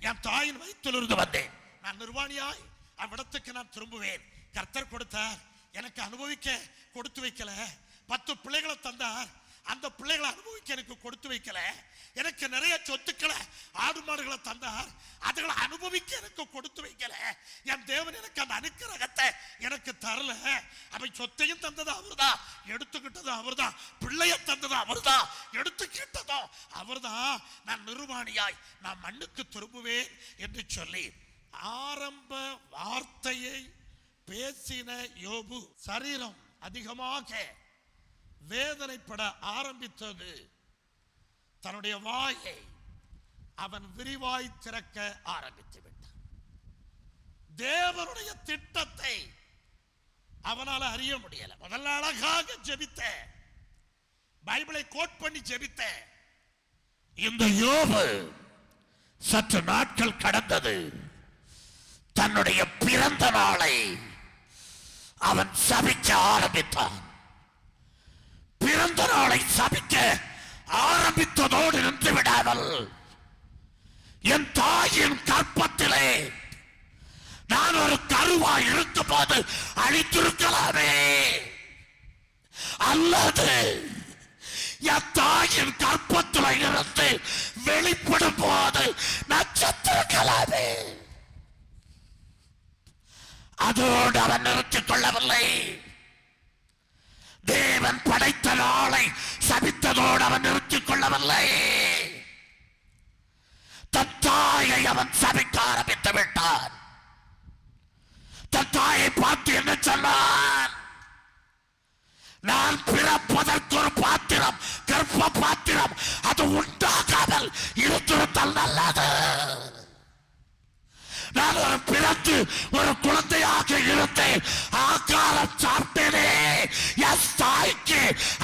என் தாயின் வயிற்றிலிருந்து வந்தேன். நான் நிர்வாணியாய் அவ்விடத்துக்கு நான் திரும்புவேன். கர்த்தர் கொடுத்தார், எனக்கு அனுபவிக்க கொடுத்து வைக்கல. 10 பிள்ளைகளை தந்தார், அந்த பிள்ளைகளை அனுபவிக்க எனக்கு கொடுத்து வைக்கல. எனக்கு நிறைய சொத்துக்களை ஆடு மாடுகளை தந்தார், அதுகளை அனுபவிக்க எனக்கு கொடுத்து வைக்கல. என் தேவன் எனக்கு அந்த அனுக்கிரகத்தை எனக்கு தரல. அவன் சொத்தையும் தந்தது அவர்தான், எடுத்துக்கிட்டதும் அவர்தான். பிள்ளைய தந்தது அவர்தான், எடுத்துக்கிட்டதும் அவர்தான். நான் நிர்வாணியாய் நான் மண்ணுக்கு திரும்புவேன் என்று சொல்லி ஆரம்ப வார்த்தையை பேசின யோபு சரீரம் அதிகமாக வேதனைப்பட ஆரம்பித்தது. தன்னுடைய வாயை அவன் விரிவாய் திறக்க ஆரம்பித்து விட்டான். தேவனுடைய திட்டத்தை அவனால அறிய முடியல. முதல்ல அழகாக ஜெபித்த, பைபிளை கோட் பண்ணி ஜெபித்த இந்த யோபு சற்று நாட்கள் கடந்தது. தன்னுடைய பிறந்த நாளை அவன் சபிக்க ஆரம்பித்தான். பிறந்த நாளை சபிக்க ஆரம்பித்ததோடு நின்று விடாமல், என் தாயின் கற்பத்திலே நான் ஒரு கருவாய் இருக்கும் போது அழித்திருக்கலாமே, அல்லது என் தாயின் கற்பத்தில் இருந்து வெளிப்படும் போது நட்சத்திரக்கலாமே. அதோடு அவன் நிறுத்திக் கொள்ளவில்லை. தேவன் படைத்த நாளை சபித்ததோடு அவன் நிறுத்திக் கொள்ளவில்லை. தன் தாயை அவன் சபிக்க ஆரம்பித்து விட்டான். தன் தாயை பார்த்து என்ன சொன்னான்? நான் பிறப்பதற்கு ஒரு பாத்திரம், கர்ப்ப பாத்திரம், அது உண்டாகாமல் இருந்திருந்தால் நல்லது. நான் ஒரு பிறந்து ஒரு குழந்தையாக இருந்தேன், ஆகாரம் சாப்பிட்டேனே. என் தாய்க்கு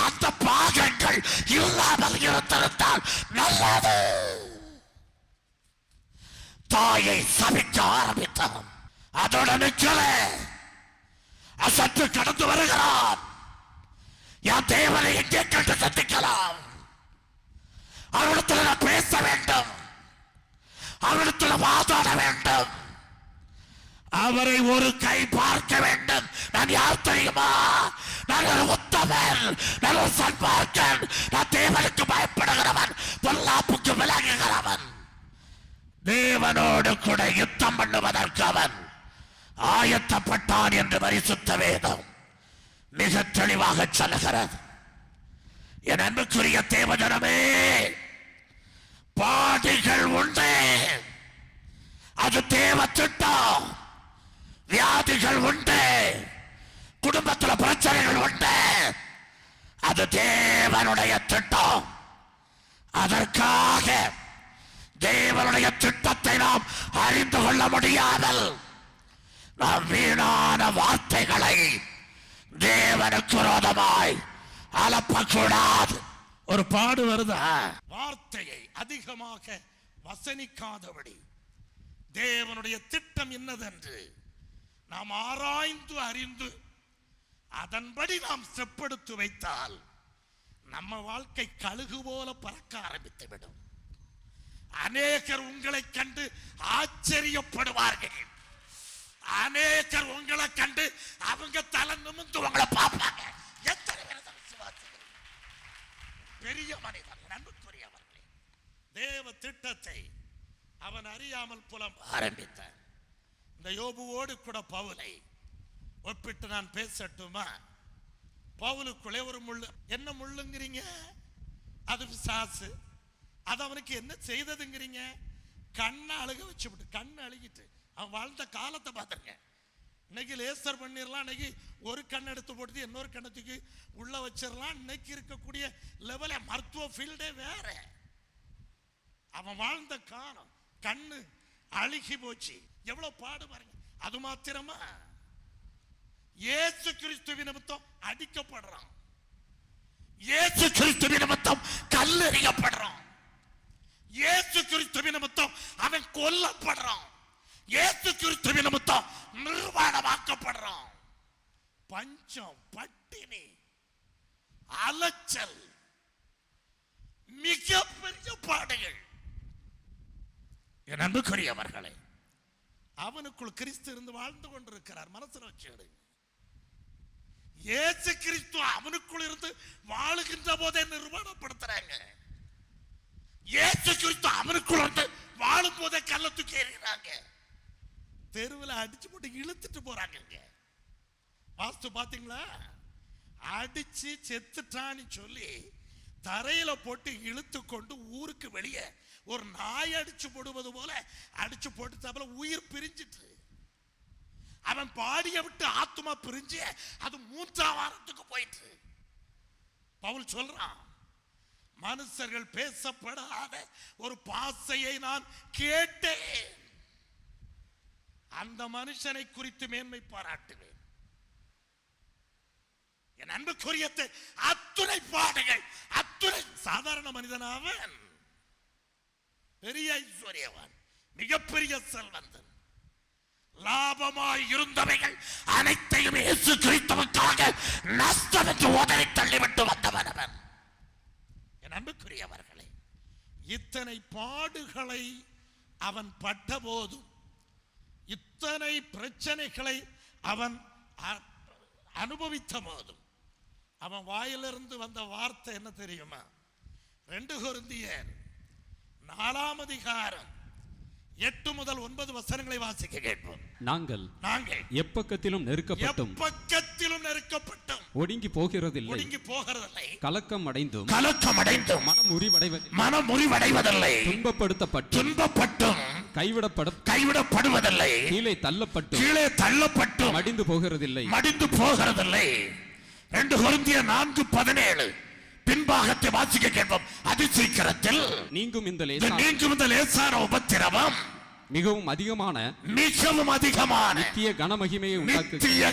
அந்த பாகங்கள் இல்லாமல் இருந்திருந்தால் நல்லது. தாயை சபிக்க ஆரம்பித்தான். அதோட நிக்கல, சற்று கடந்து வருகிறான். என் தேவனை எங்கே கண்டு சந்திக்கலாம்? அவரிடத்தில் நான் பேச வேண்டும், அவரிடத்தில் வாதாட வேண்டும், அவரை ஒரு கை பார்க்க வேண்டும். நான் யார் தெரியுமா? நான் ஒரு உத்தமன், நான் ஒரு சன்மார்க்கன், நான் தேவனுக்கு பயப்படுகிறவன், பொல்லாப்புக்கு விலகுகிறவன். தேவனோடு கூட யுத்தம் பண்ணுவதற்கு அவன் ஆயத்தப்பட்டான் என்று பரிசுத்த வேதம் மிக தெளிவாக சொல்லுகிறது. என் அன்புக்குரிய தேவஜனமே, பாடிகள் உண்டு, அது தேவ திட்டம். வியாதிகள் உண்டு, குடும்பத்தில் பிரச்சனைகள் உண்டு, அது தேவனுடைய திட்டம். அதற்காக தேவனுடைய திட்டத்தை நாம் அறிந்து கொள்ள முடியாமல் நாம் வீணான வார்த்தைகளை தேவனுக்கு விரோதமாய் அலப்பக்கூடாது. ஒரு பாடு வருதா? வார்த்தையை அதிகமாக வசனிக்காதபடி தேவனுடைய திட்டம் என்னதென்று நாம் ஆராய்ந்து அறிந்து அதன்படி நாம் செப்படுத்து வைத்தால் நம்ம வாழ்க்கை கழுகு போல பறக்க ஆரம்பித்து விடும். அநேகர் உங்களை கண்டு ஆச்சரியப்படுவார்கள். அநேகர் உங்களை கண்டு அவங்க தலை நிமிர்ந்து உங்களை பார்ப்பாங்க. எத்தனை பேர் விசுவாசிகள்? பெரிய மனிதர், அன்புக்குரியவர்களே, தேவ திட்டத்தை அவன் அறியாமல் புலம்ப ஆரம்பித்தான். இந்த யோபுவோடு கூட பவுலை ஒப்பிட்டு நான் பேசட்டுமா? பவுலுக்குள்ளே ஒரு முள்ளு. என்ன முள்ளுங்கிறீங்க? அது பிசாசு. அது அவனுக்கு என்ன செய்ததுங்கிறீங்க? கண்ணை அழுக வச்சுவிட்டு, கண்ணை அழுகிட்டு அவன் வாழ்ந்த காலத்தை பார்த்துருங்க. இன்னைக்கு லேசர் பண்ணிடலாம், இன்னைக்கு ஒரு கண் எடுத்து போட்டு இன்னொரு கண்ணத்துக்கு உள்ள வச்சிடலாம். இன்னைக்கு இருக்கக்கூடிய லெவல மருத்துவ ஃபீல்டே வேற. அவன் வாழ்ந்த காலம் கண்ணு அழுகி போச்சு. எவ்வளவு பாடு பாருங்க. அது மாத்திரமா, இயேசு கிறிஸ்துவின் நிமித்தம் அடிக்கப்படுறான், இயேசு கிறிஸ்துவின் நிமித்தம் கல்லெறியப்படுறான், இயேசு கிறிஸ்துவின் நிமித்தம் அவன் கொல்லப்படுறான், இயேசு கிறிஸ்துவின் நிமித்தம் நிர்வாணமாக்கப்படுறான். பஞ்சம், பட்டினி, அலைச்சல், மிகப்பெரிய பாடுகள். என் அன்புக்குரியவர்களே, அவனுக்குள் கிறிஸ்து இருந்து வாழ்ந்து கொண்டிருக்கிறார். மனசுல வச்சு, இயேசு கிறிஸ்து அவனுக்குள் இருந்து வாழுகின்ற போதே நிர்வாணப்படுத்துறாங்க. இயேசு கிறிஸ்து அவனுக்குள் இருந்து வாழும் போதே கல்ல தூக்கி எறிகிறாங்க, தெருவில் அடிச்சு போட்டு இழுத்துட்டு போறாங்க. வாஸ்து பாத்தீங்களா? அடிச்சு செத்துட்டான்னு சொல்லி தரையில போட்டு இழுத்து கொண்டு ஊருக்கு வெளியே ஒரு நாய் அடிச்சு போடுவது போல அடிச்சு போட்டு உயிர் பிரிஞ்சிட்டு, அவன் பாடிய விட்டு ஆத்மா பிரிஞ்சு அது 3ஆம் வாரத்துக்கு போயிட்டு. பவுல் சொல்றான், மனுஷர்கள் பேசப்படாத ஒரு பாசையை நான் கேட்டேன், அந்த மனுஷனை குறித்து மேன்மை பாராட்டுவேன். என் அன்புக்குரிய அத்துணை பாடுகள், அத்துணை சாதாரண மனிதனாவன், பெரிய ஐஸ்வர்யவான், மிகப்பெரிய செல்வந்தன், லாபமாய் இருந்தவைகள் அனைத்தையும் இயேசு கிறிஸ்துவுக்காக நஷ்டம் என்று உதறி தள்ளிவிட்டு வந்தவன் அவன். என் அன்புக்குரியவர்களே, இத்தனை பாடுகளை அவன் பட்ட போதும், இத்தனை பிரச்சனைகளை அவன் அனுபவித்த போதும், அவன் வாயிலிருந்து வந்த வார்த்தை என்ன தெரியுமா? 2 கொரிந்தியர் 4ஆம் அதிகாரம் 8 முதல் 9 வசனங்களை வாசிக்க கேட்போம். நாங்கள் எப்பக்கத்திலும் நெருக்கப்பட்டும் ஒடுங்கி போகிறதில்லை, கலக்கம் அடைந்தும் மனம் முறிவடைவதில்லை, துன்பப்பட்டும் கைவிடப்படுவதில்லை, கீழே தள்ளப்பட்டும் மடிந்து போகிறதில்லை. 2 கொரிந்தியர் 4:17 பின்பாகத்தை வாசிக்க கேட்போம். அதி சீக்கிரத்தில் நீங்கும் இந்த லேசான உபத்திரவம் மிகவும் அதிகமான நித்திய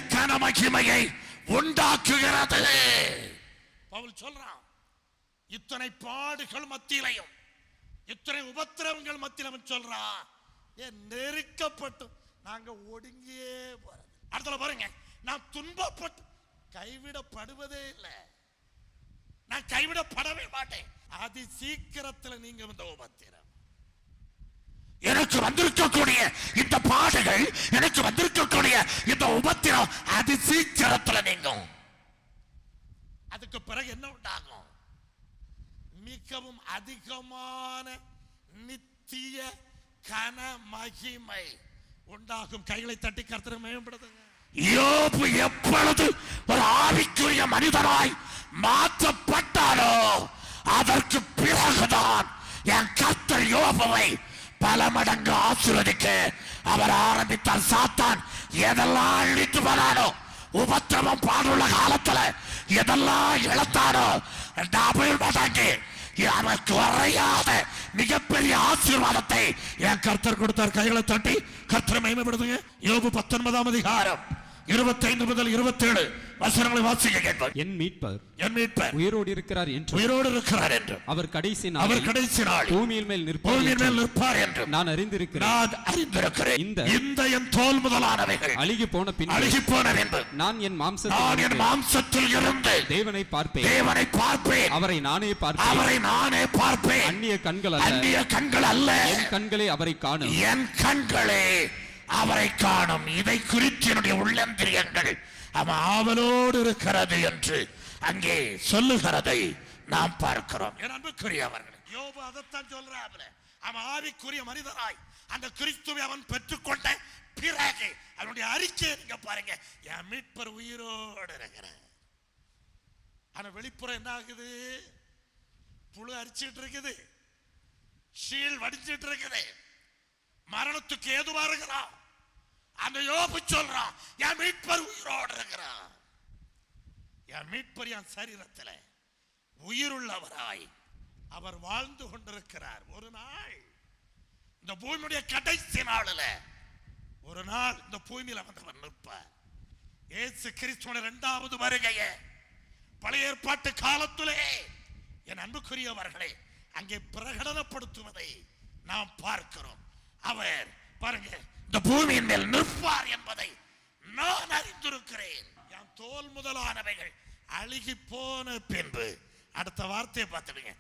கனமகிமையை உண்டாக்குகிறது. பவுல் சொல்றான், இத்தனை பாடுகள் மத்தியிலையும், இத்தனை உபத்திரவங்கள் மத்தியிலும் சொல்றான், நெருக்கப்பட்டு நாங்க ஒடுங்கியே போறது. அடுத்த பாருங்க, நான் துன்பப்பட்டு கைவிடப்படுவதே இல்லை, நான் கைவிடப்படவே மாட்டேன். அதி சீக்கிரத்தில் நீங்க இந்த உபத்திரம், எனக்கு வந்திருக்கக்கூடிய இந்த பாடுகள், எனக்கு வந்திருக்கக்கூடிய இந்த உபத்திரம் அதி சீக்கிரத்தில் நீங்கும். அதுக்கு பிறகு என்ன உண்டாகும்? மிகவும் அதிகமான நித்திய கன மகிமை உண்டாகும். கைகளை தட்டி கர்த்தரை மேம்படுத்துங்க. யோபு எப்பொழுது ஒரு ஆவிக்குரிய மனிதனாய் மாற்றப்பட்டாரோ அதற்கு பிறகுதான் என் கர்த்தர் யோபுவை பல மடங்கு ஆசீர்வதிக்க அவர் ஆரம்பித்தார். சாத்தான் எதெல்லாம் அழித்து வரானோ, உபத்திரவம் பாடுள்ள காலத்துல எதெல்லாம் இழத்தானோ, டபுள் மடங்கு அவருக்கு வரையாத மிகப்பெரிய ஆசீர்வாதத்தை என் கர்த்தர் கொடுத்தார். கைகளை தட்டி கர்த்தரை மகிமைப்படுத்துங்க. யோபு 19ஆம் அதிகாரம் 25 முதல் 27 வசனங்களை வாசிக்க கேட்பார். என் மீட்பர் உயிரோடு இருக்கிறார் என்று அவர் கடைசி நாள் பூமியின் மேல் நிற்பார் என்று நான் அறிந்திருக்கிறேன். இந்த என் தோல் முதலானவைகள் அழுகி போன பின்பு நான் என் மாம்சத்தில் இருந்து தேவனை பார்ப்பேன், அவரை நானே பார்ப்பேன். அந்நிய கண்கள் அல்ல, என் கண்களே அவரை காணும். இதை குறித்து என்னுடைய உள்ளந்திரியங்கள் ஆவலோடு இருக்கிறது என்று அங்கே சொல்லுகிறதை நாம் பார்க்கிறோம். என் அன்புக்குரியவர்களே, யோபு அதைத்தான் சொல்றாப்ல. அவன் ஆவிக்குரிய மனிதனாய் அந்த கிறிஸ்துவை அவன் பெற்றுக்கொண்ட பிறகு அவனுடைய அறிக்கையை நீங்க பாருங்க. என் மீட்பர் உயிரோடு இருக்கிறார். ஆனா வெளிப்புறம் என்ன ஆகுது? புழு அரிச்சிட்டு இருக்குது, ஷீல் வடிச்சிட்டு இருக்குது, மரணத்துக்கு ஏதுவா இருக்கிறான். அந்த யோபு சொல்றான், என் மீட்பர் உயிரோடு இருக்கிறான். என் மீட்பர் என் சரீரத்தில் உயிருள்ளவராய் அவர் வாழ்ந்து கொண்டிருக்கிறார். ஒரு நாள் இந்த பூமியுடைய கடைசி நாளில் ஒரு நாள் இந்த பூமியில வந்தவர் நிற்பார். இயேசு கிறிஸ்துவின் இரண்டாவது வருகையை பழைய ஏற்பாட்டு காலத்திலே என் அன்புக்குரியவர்களே அங்கே பிரகடனப்படுத்துவதை நாம் பார்க்கிறோம். அவர் பாருங்க, இந்த பூமியின் மேல் நிற்பார் என்பதை நான் அறிந்திருக்கிறேன். என் தோல் முதலானவைகள் அழுகி போன பின்பு அடுத்த வார்த்தையை பார்த்துடுங்க,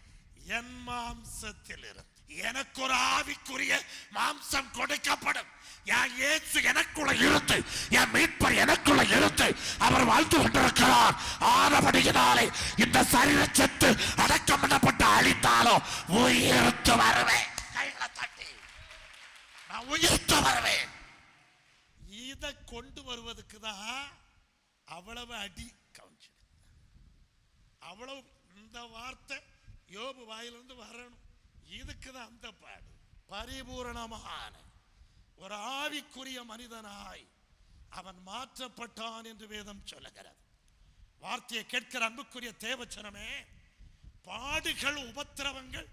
என் மாம்சத்தில் இருந்து எனக்கு ஒரு ஆவிக்குரிய மாம்சம் கொடுக்கப்படும். என் இயேசு எனக்குள்ள இருந்து, என் மீட்பர் எனக்குள்ள இருந்து அவர் வாழ்ந்து கொண்டிருக்கிறார். ஆனபடியினாலே இந்த சரீர செத்து அடக்கம் பண்ணப்பட்டு அழித்தாலும் உயிர்த்து வருவேன். கைகளை தட்டி நான் உயிர்த்து வருவேன். இதை கொண்டு வருவதற்கு தான் அவ்வளவு அடி கவுன்சில். அவ்வளவு இந்த வார்த்தை யோபு வாயிலிருந்து வரணும். இதுக்கு தான் அந்த பாடு. பரிபூரணமான ஒரு ஆவிக்குரிய மனிதனாய் அவன் மாற்றப்பட்டான் என்று வேதம் சொல்லுகிறது. வார்த்தையை கேட்கிற அன்புக்குரிய தேவச்சனமே, பாடுகள் உபத்திரவங்கள்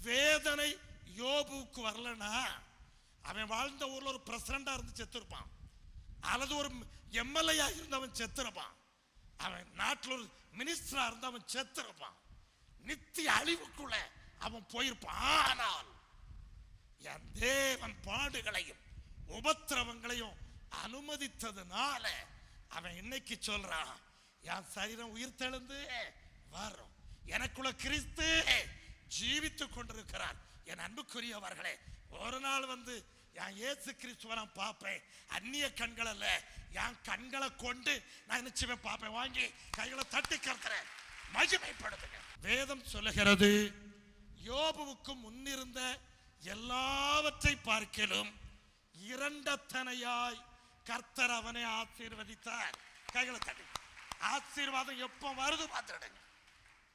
வேதனை யோபுக்கு வரலனா அவன் வாழ்ந்த ஊர்ல ஒரு பிரசிடண்டா இருந்து செத்துருப்பான், அல்லது ஒரு எம்எல்ஏ இருந்தவன் செத்துருப்பான், அவன் நாட்டில் ஒரு மினிஸ்டரா இருந்தவன் செத்துருப்பான், நித்திய அழிவுக்குள்ள அவன் போயிருப்பான். ஆனால் என் தேவன் பாடுகளையும் உபத்திரவங்களையும் அனுமதித்ததுனால அவன் இன்னைக்கு சொல்றான், என் சரீரம் உயிர் தெழுந்து வரும், எனக்குள்ள கிறிஸ்து ஜீவித்துக் கொண்டிருக்கிறார். என் அன்புக்குரியவர்களே, ஒரு நாள் வந்து என் இயேசு கிறிஸ்துவை நான் பார்ப்பேன். அந்நிய கண்கள் அல்ல, என் கண்களை கொண்டு நான் நிச்சயமே பார்ப்பேன். வாங்கி கைகளை தட்டி கர்த்தரை மகிமைப்படுத்துங்க. வேதம் சொல்லுகிறது, யோபுவுக்கு முன்னிருந்த எல்லாவற்றை பார்க்கிலும் இரண்டத்தனையாய் கர்த்தர் அவனை ஆசீர்வதித்தார். கைகளை தட்டி. ஆசீர்வாதம் எப்ப வருது பார்த்துடுங்க.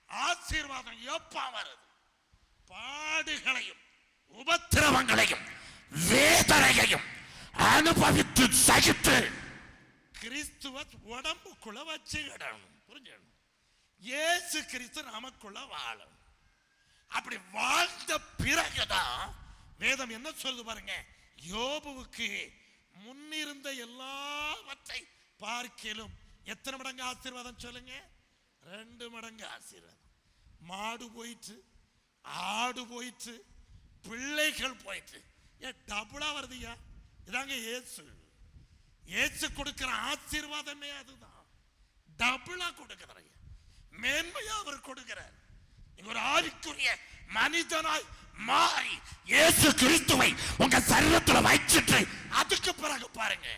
ஆசீர்வாதம் எப்ப வருது? பாடுகளையும் உபத்திரவங்களையும் வேதனையையும் அனுபவித்து சகித்து கிறிஸ்துவ உடம்புக்குள்ள வச்சுக்கிடணும். புரிஞ்சுக்கணும், இயேசு கிறிஸ்து நமக்குள்ள வாழணும். அப்படி வாழ்ந்த பிறகுதான் வேதம் என்ன சொல்லுது பாருங்க, யோபுவுக்கு முன்னிருந்த எல்லாவற்றை பார்க்கிலும் எத்தனை மடங்கு ஆசீர்வாதம் சொல்லுங்க? 2 மடங்கு ஆசீர்வாதம். மாடு போயிட்டு, ஆடு போயிட்டு, பிள்ளைகள் போயிட்டு, ஏன் டபுளா வருதுயா? இதாங்க இயேசு. இயேசு கொடுக்கிற ஆசீர்வாதமே அதுதான். டபுளா கொடுக்கிறார், மேன்மையா அவர் கொடுக்கிறார். ஒரு ஆவிக்குரிய மனிதனாய் மாறி இயேசு கிறிஸ்துவை உங்க சரீரத்தில் வைச்சிட்டு அதுக்கு பிறகு பாருங்க,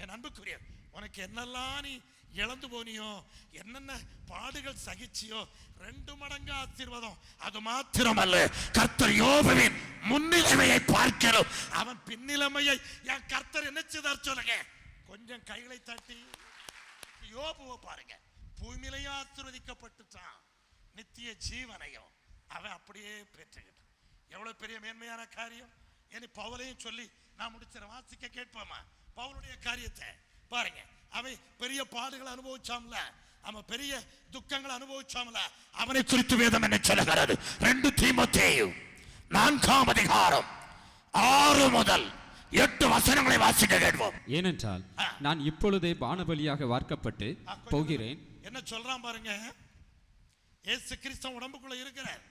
என் அன்புக்குரிய, உனக்கு என்னெல்லாம் நீ இழந்து போனியோ, என்னென்ன பாடுகள் சகிச்சியோ, 2 மடங்கு ஆசீர்வாதம். அது மாத்திரமல்ல, கர்த்தர் யோபுவின் முன்னிலைமையை பார்க்கிறோம், அவன் பின்னிலைமையை என் கர்த்தர் என்ன செய்தார் சொல்லுங்க. கொஞ்சம் கைகளை தட்டி யோபுவை பாருங்க. பூமியிலையும் ஆசீர்வதிக்கப்பட்டுட்டான், நித்திய ஜீவனையும் அவன் அப்படியே பெற்றுக்கிட்டான். எவ்வளவு பெரிய மேன்மையான காரியம். இனி பவுலையும் சொல்லி நான் முடிச்சிட வாசிக்க கேட்போமா? பவுலுடைய காரியத்தை பாருங்க. அவன் பெரிய பாடுகளை அனுபவிச்சாம்ல, அவன் பெரிய துக்கங்களை அனுபவிச்சாம்ல, அவனை குறித்து வேதம் என்ன சொல்லுகிறது? 2 தீமோத்தேயு 4ஆம் அதிகாரம் 6 முதல் 8 வசனங்களை வாசிக்க கேட்போம். ஏனென்றால் நான் இப்பொழுதே பானபலியாக வார்க்கப்பட்டு போகிறேன். என்ன சொல்றான் பாருங்க, இயேசு கிறிஸ்து உடம்புக்குள்ள இருக்கிறார்,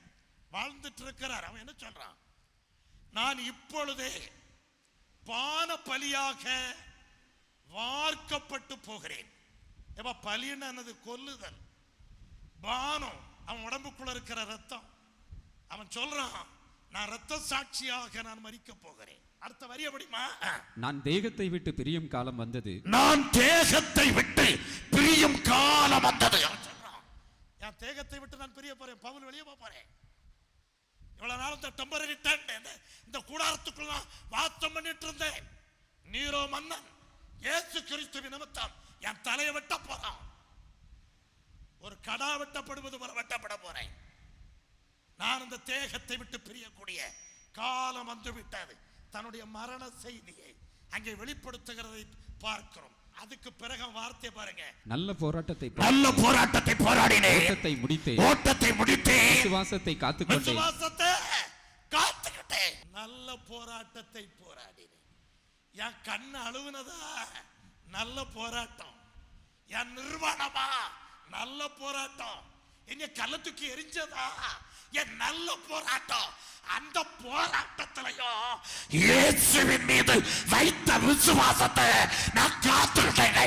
வாழ்ந்துட்டு இருக்கிறார். அவன் என்ன சொல்றான்? நான் இப்பொழுதே பான பலியாக வார்க்கப்பட்டு போகிறேன். பலின்னு கொல்லுதல், பானம் அவன் உடம்புக்குள்ள இருக்கிற ரத்தம். அவன் சொல்றான், நான் ரத்த சாட்சியாக நான் மரிக்க போகிறேன். அடுத்த வரி எப்படிமா? நான் தேகத்தை விட்டு பிரியும் காலம் வந்தது. நான் தேகத்தை விட்டு பிரியும் காலம் வந்தது. என் தேகத்தை விட்டு நான் பிரிய போறேன், பவுல் வெளியே போறேன். இவ்வளவு நாள் இந்த டெம்பரரி டென்ட், இந்த கூடாரத்துக்குள்ள வாசம் பண்ணிட்டு இருந்தேன். நீரோ மன்னன் இயேசு கிறிஸ்துவின் நிமித்தம் என் தலையை வெட்ட போறான். ஒரு கடா வெட்டப்படுவது போல வெட்டப்பட போறேன். நான் இந்த தேகத்தை விட்டு பிரியக்கூடிய காலம் வந்து விட்டது. தன்னுடைய மரண செய்தியை அங்கே வெளிப்படுத்துகிறதை பார்க்கிறோம். அதுக்கு பிறகு வார்த்தை பாருங்க, நல்ல போராட்டத்தை போராடினேன், ஓட்டத்தை முடித்தேன், விசுவாசத்தை காத்துக்கொண்டேன். நல்ல போராட்டத்தை போராடினேன். என் கண்ணு அழுவுனதா? நல்ல போராட்டம். என் நிர்வாணமா? நல்ல போராட்டம். என்ன கள்ளத்துக்கு எரிஞ்சதா? என் நல்ல போராட்டம். அந்த போராட்டத்திலையும் இயேசுவின் மீது வைத்த விசுவாசத்தை நான் காத்துக்கிட்டேன்.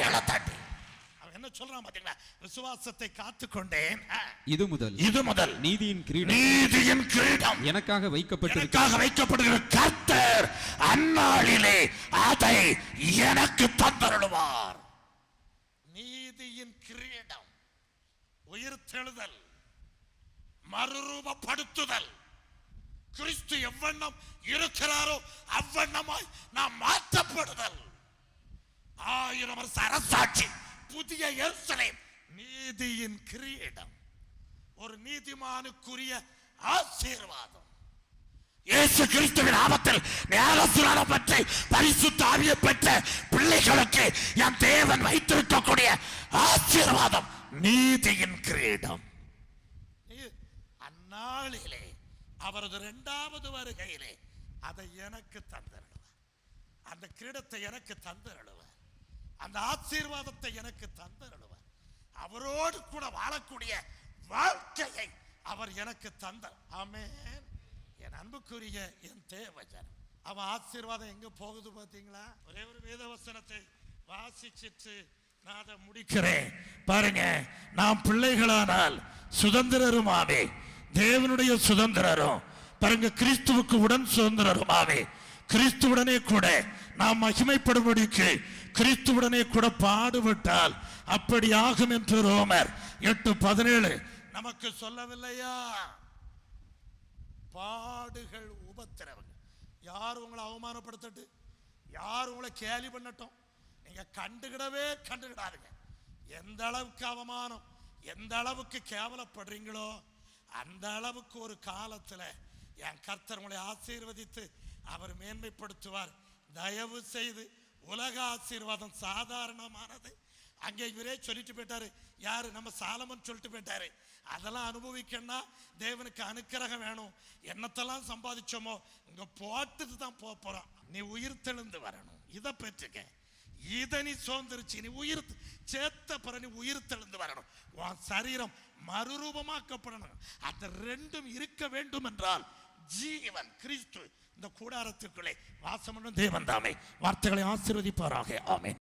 அவன் என்ன சொல்றான் பாத்தீங்களா? விசுவாசத்தை காத்துக்கொண்டேன். இது முதல் நீதியின் கிரீடம் எனக்காக வைக்கப்படுகிற கர்த்தர் அந்நாளிலே அதை எனக்கு தந்தருளுவார். நீதியின் கிரீடம், உயிர்த்தெழுதல், மறுரூபப்படுத்துதல், கிறிஸ்து எவ்வண்ணம் இருக்கிறாரோ அவ்வண்ணமாய் நாம் மாற்றப்படுதல், 1000 வருஷ அரசாட்சி, புதிய எருசலேம், நீதியின் கிரீடம், ஒரு நீதிமானுக்குரிய ஆசீர்வாதம். இயேசு கிறிஸ்துவின் நாமத்தில் ஞானஸ்நானம் பெற்று பரிசுத்த ஆவியை பெற்ற பிள்ளைகளுக்கு என் தேவன் வைத்திருக்கக்கூடிய ஆசீர்வாதம் நீதியின் கிரீடம். அந்நாளிலே அவரது 2வது வருகையிலே அதை எனக்கு தந்தருளுவார். அந்த கிரீடத்தை எனக்கு தந்தருளுவார். அந்த ஆசீர்வாதத்தை எனக்கு தந்தருளுவார். அவரோடு கூட வாழக்கூடிய வாழ்க்கையை அவர் எனக்கு தந்தார். ஆமென். என் அன்புக்குரிய என் தேவஜனம், அவன் ஆசீர்வாதம் எங்க போகுது பாத்தீங்களா? ஒரே ஒரு வேதவசனத்தை வாசிச்சிட்டு நான் அதை முடிக்கிறேன். பாருங்க, நாம் பிள்ளைகளானால் சுதந்திரருமாவே, தேவனுடைய சுதந்திரரும் பாருங்க, கிறிஸ்துவுக்கு உடன் சுதந்திரருமாவே, கிறிஸ்துவுடனே கூட நாம் மகிமைப்படும்படிக்கு கிறிஸ்துவுடனே கூட பாடுபட்டால் அப்படி ஆகும் என்று ரோமர் 8:17 நமக்கு சொல்லவில்லையா? பாடுகள், உபத்திரவங்கள். யார் உங்களை அவமானப்படுத்தட்டு, யார் உங்களை கேலி பண்ணட்டும், நீங்க கண்டுகிடாதுங்க. எந்த அளவுக்கு அவமானம், எந்த அளவுக்கு கேவலப்படுறீங்களோ அந்த அளவுக்கு ஒரு காலத்துல என் கர்த்தர் உங்களை ஆசீர்வதித்து அவர் மேன்மைப்படுத்துவார். தயவு செய்து உலக ஆசீர்வாதம் சாதாரணமானது. அங்கே இவரே சொல்லிட்டு போயிட்டாரு. யாரு? நம்ம சாலமன் சொல்லிட்டு போயிட்டாரு. அதெல்லாம் அனுபவிக்கணும்னா தேவனுக்கு அனுக்கிரகம் வேணும். என்னத்தெல்லாம் சம்பாதிச்சோமோ இங்க போட்டுட்டு தான் போறோம். நீ உயிர் தெழுந்து வரணும். இதை பெற்றுக்க. இதை நீ சோர்ந்துருச்சு, நீ உயிர் சேர்த்த பிற நீ உயிர் தெழுந்து வரணும். உன் சரீரம் மறுரூபமாக்கப்படணும். அந்த 2ம் இருக்க வேண்டும் என்றால் ஜீவன் கிறிஸ்து இந்த கூடாரத்துக்குள்ளே வாசம் தேவன் தாமே வார்த்தைகளை ஆசீர்வதிப்பாராக. ஆமென்.